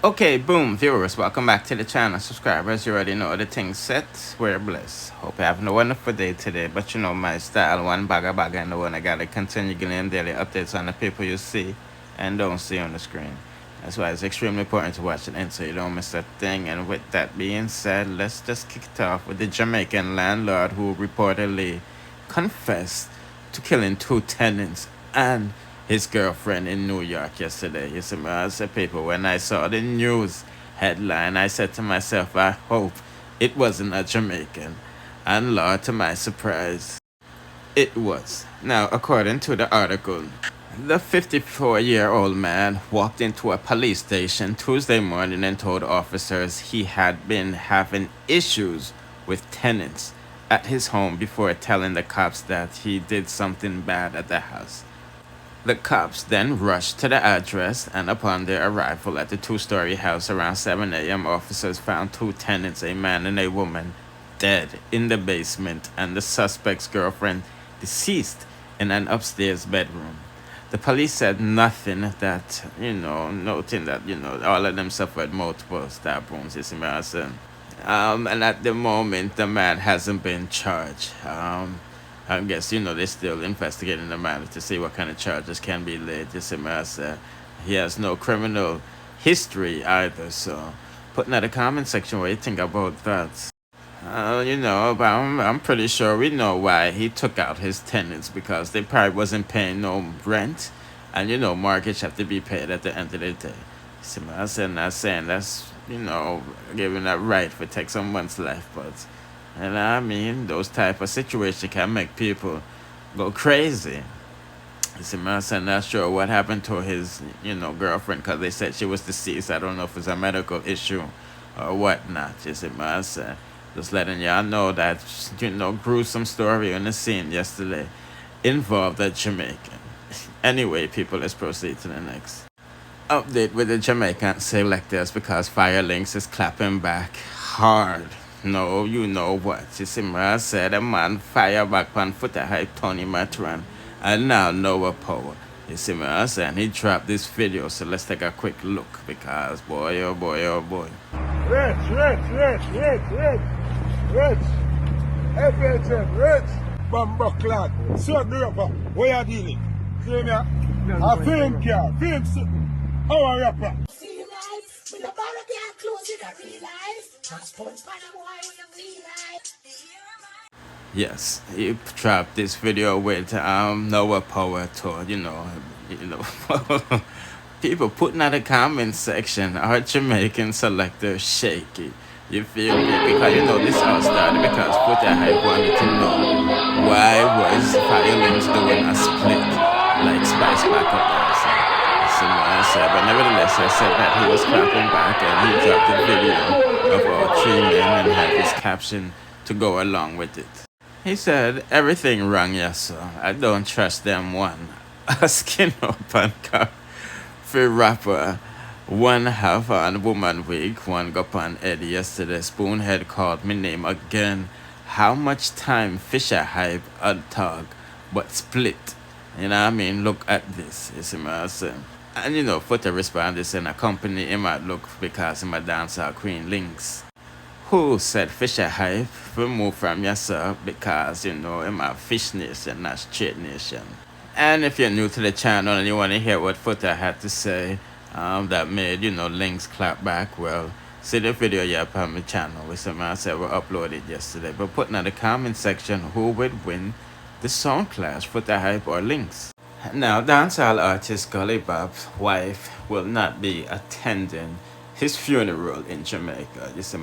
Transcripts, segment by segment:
Okay, boom, viewers, welcome back to the channel. Subscribers, you already know the thing's set. We're blessed. Hope you're having a wonderful day today. But you know my style, one bagga and the one I gotta continue getting daily updates on the people you see and don't see on the screen. That's why it's extremely important to watch it end so you don't miss a thing. And with that being said, let's just kick it off with the Jamaican landlord who reportedly confessed to killing 2 tenants and his girlfriend in New York yesterday. You see, I said, people, when I saw the news headline, I said to myself, I hope it wasn't a Jamaican. And Lord, to my surprise, it was. Now, according to the article, the 54-year-old man walked into a police station Tuesday morning and told officers he had been having issues with tenants at his home before telling the cops that he did something bad at the house. The cops then rushed to the address, and upon their arrival at the 2-story house around 7 a.m., officers found 2 tenants, a man and a woman, dead in the basement, and the suspect's girlfriend deceased in an upstairs bedroom. The police said nothing that, noting that, all of them suffered multiple stab wounds, you see what I'm saying? And at the moment, the man hasn't been charged. I guess, they're still investigating the matter to see what kind of charges can be laid. Just as he has no criminal history either. So, put in the comment section what you think about that. I'm pretty sure we know why he took out his tenants, because they probably wasn't paying no rent. And, mortgage have to be paid at the end of the day. See, I'm not saying that's, giving that right for take someone's life, but... And I mean, those type of situations can make people go crazy. You see, I'm not sure what happened to his, girlfriend, because they said she was deceased. I don't know if it's a medical issue or whatnot. You see, just letting y'all know that, gruesome story on the scene yesterday involved a Jamaican. Anyway, people, let's proceed to the next update with the Jamaican Selectors, because Firelinks is clapping back hard. No, you know what. You see, I said a man fire back on Foota hype Tony Matran, and now Noah Power. You see, I said he dropped this video, so let's take a quick look, because boy, oh boy, oh boy. Rich. Everything, rich. Bumbuckland. Certain rapper. Where you dealing? See me? A film car. Film sitting. Our rapper. See life. With the bottle can't close in a real life. Transport Panama with a real life. Yes, he dropped this video with Noah Power told, people putting out the comment section, our Jamaican Selector shaky. You feel me? Because this all started because Foota Hype wanted to know why was Firelinks doing a split like Spice back up there. But nevertheless, I said that he was clapping back, and he dropped the video of all 3 men and had his caption to go along with it. He said, everything wrong, yes sir. I don't trust them one. A skin up and cock for rapper. One half on woman week, one go on Eddie yesterday. Spoonhead called me name again. How much time Fisher Hype a talk, but split. You know what I mean? Look at this. You see what I'm saying? And Foota responded saying a company him might look because him a dancer Queen Links, who said Fisher Hype remove from yourself because him a Fish Nation, not Straight Nation. And if you're new to the channel and you want to hear what Foota had to say, that made Links clap back, well, see the video here on my channel. With some man said we uploaded yesterday. But put in the comment section who would win the song clash, Foota Hype or Links. Now, dancehall artist Gully Bop Wife will not be attending his funeral in Jamaica. You see,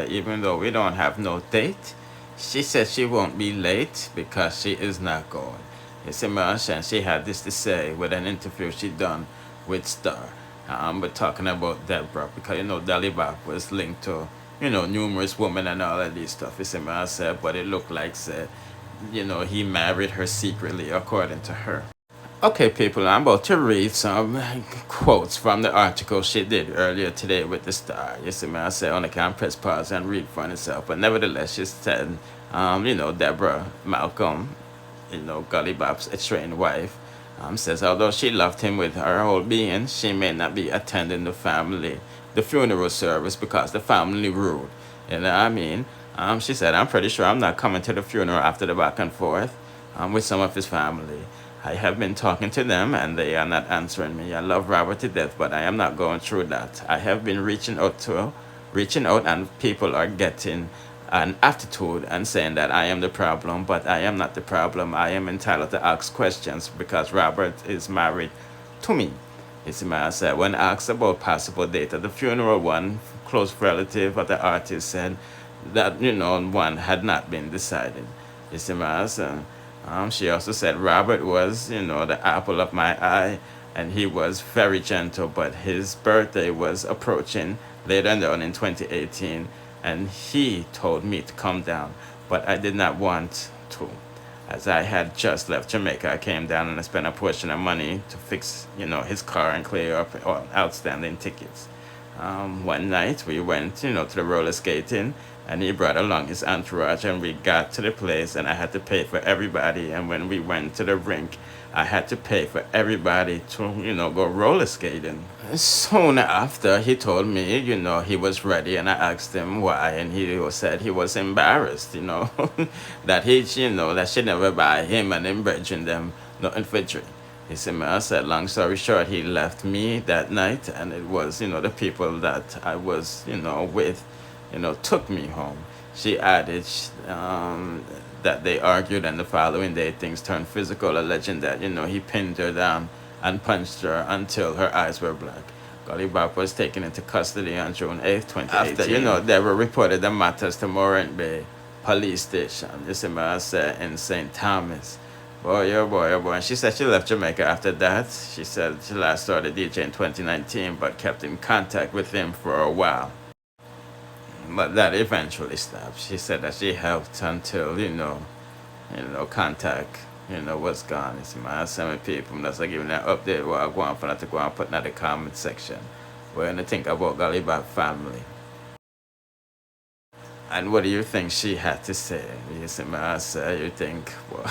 even though we don't have no date, she said she won't be late because she is not going. You see, and she had this to say with an interview she done with Star. We're talking about Deborah, because Gully Bop was linked to numerous women and all of these stuff. You see, but it looked like he married her secretly, according to her. Okay, people, I'm about to read some quotes from the article she did earlier today with the Star. You see, I said, only can press pause and read for itself. But nevertheless, she said, Deborah Malcolm, Gully Bop's estranged wife, Says although she loved him with her whole being, she may not be attending the funeral service because the family ruled. You know what I mean? She said, I'm pretty sure I'm not coming to the funeral after the back and forth with some of his family. I have been talking to them and they are not answering me. I love Robert to death, but I am not going through that. I have been reaching out and people are getting an attitude and saying that I am the problem, but I am not the problem. I am entitled to ask questions because Robert is married to me. It's man said when asked about possible date at the funeral, one close relative of the artist said that one had not been decided. It's man said. She also said Robert was the apple of my eye, and he was very gentle. But his birthday was approaching later on in 2018, and he told me to come down, but I did not want to. As I had just left Jamaica, I came down and I spent a portion of money to fix, his car and clear up all outstanding tickets. One night we went, to the roller skating, and he brought along his entourage, and we got to the place, and I had to pay for everybody. And when we went to the rink, I had to pay for everybody to, go roller skating. Soon after, he told me, he was ready, and I asked him why, and he said he was embarrassed, that that she never buy him and him bridging them nothing for drink. He said, I said, long story short, he left me that night, and it was, the people that I was, with, took me home. She added that they argued, and the following day things turned physical, alleging that, he pinned her down and punched her until her eyes were black. Gully Bop was taken into custody on June 8th, 2018. After, they were reported the matters to Morant Bay Police Station, I said, in St. Thomas. Boy, oh boy, oh boy. And she said she left Jamaica after that. She said she last started DJ in 2019, but kept in contact with him for a while. But that eventually stopped. She said that she helped until, contact, was gone. It's my some people that's like giving an update what I go on for that to go and put in the comment section. What do you think about Gully Bop family? And what do you think she had to say? You see, I say, you think, boy,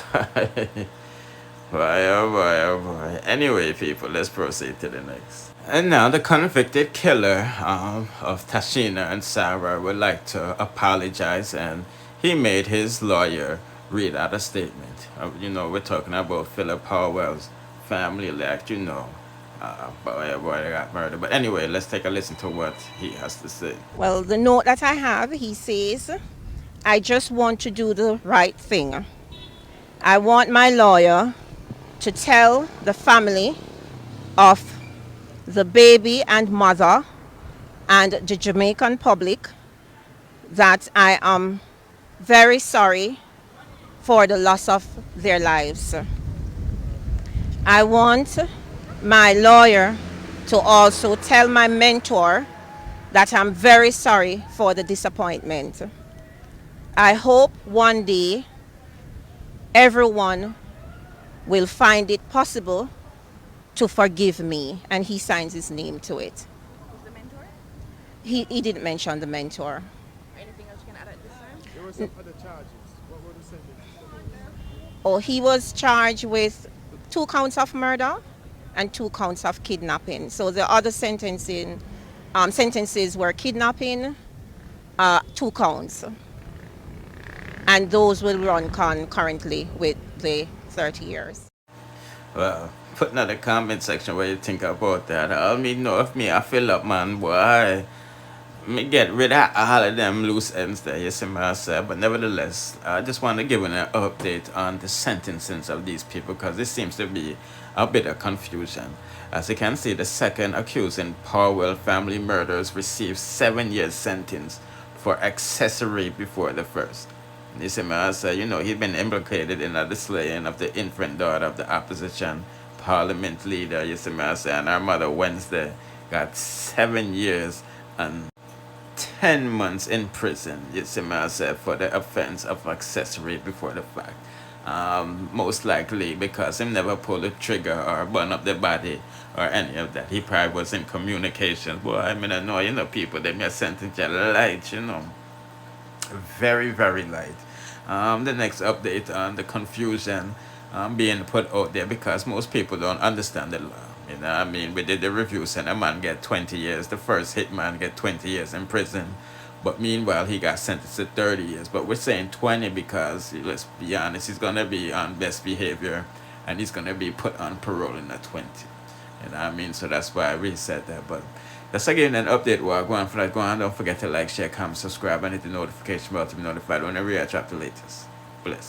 oh boy, oh boy. Anyway, people, let's proceed to the next. And now the convicted killer of Tashina and Sarah would like to apologize, and he made his lawyer read out a statement. We're talking about Phillip Paulwell's family, like, boy, they got murdered. But anyway, let's take a listen to what he has to say. Well, the note that I have, he says, I just want to do the right thing. I want my lawyer to tell the family of the baby and mother and the Jamaican public that I am very sorry for the loss of their lives. I want my lawyer to also tell my mentor that I'm very sorry for the disappointment. I hope one day everyone will find it possible to forgive me, and he signs his name to it. Who's the mentor? He didn't mention the mentor. Anything else you can add at this time? There were some other charges. What were the sentences? Oh, he was charged with 2 counts of murder and 2 counts of kidnapping. So the other sentences were kidnapping, 2 counts. And those will run concurrently with the 30 years. Well, put in the comment section what you think about that. I mean, know if me, I feel up, man, boy. Me get rid of all of them loose ends there, you see what I said. But nevertheless, I just want to give an update on the sentencing of these people, because this seems to be a bit of confusion. As you can see, the second accused in Paulwell family murders received 7 years sentence for accessory before the first. You see what I said, he'd been implicated in the slaying of the infant daughter of the opposition parliament leader, you see what I said, and our mother Wednesday got 7 years and 10 months in prison, you see what I said, for the offense of accessory before the fact. Most likely because he never pulled the trigger or burn up the body or any of that. He probably was in communication. Boy, I mean, I know, people, they may sentence you light, very, very light. The next update on the confusion being put out there because most people don't understand the law. You know what I mean? We did the reviews and a man get 20 years. The first hitman get 20 years in prison. But meanwhile, he got sentenced to 30 years. But we're saying 20 because, let's be honest, he's going to be on best behavior and he's going to be put on parole in the 20. You know what I mean? So that's why we said that. But that's again an update. While going for that, go on. Don't forget to like, share, comment, subscribe, and hit the notification bell to be notified whenever I drop the latest. Bless.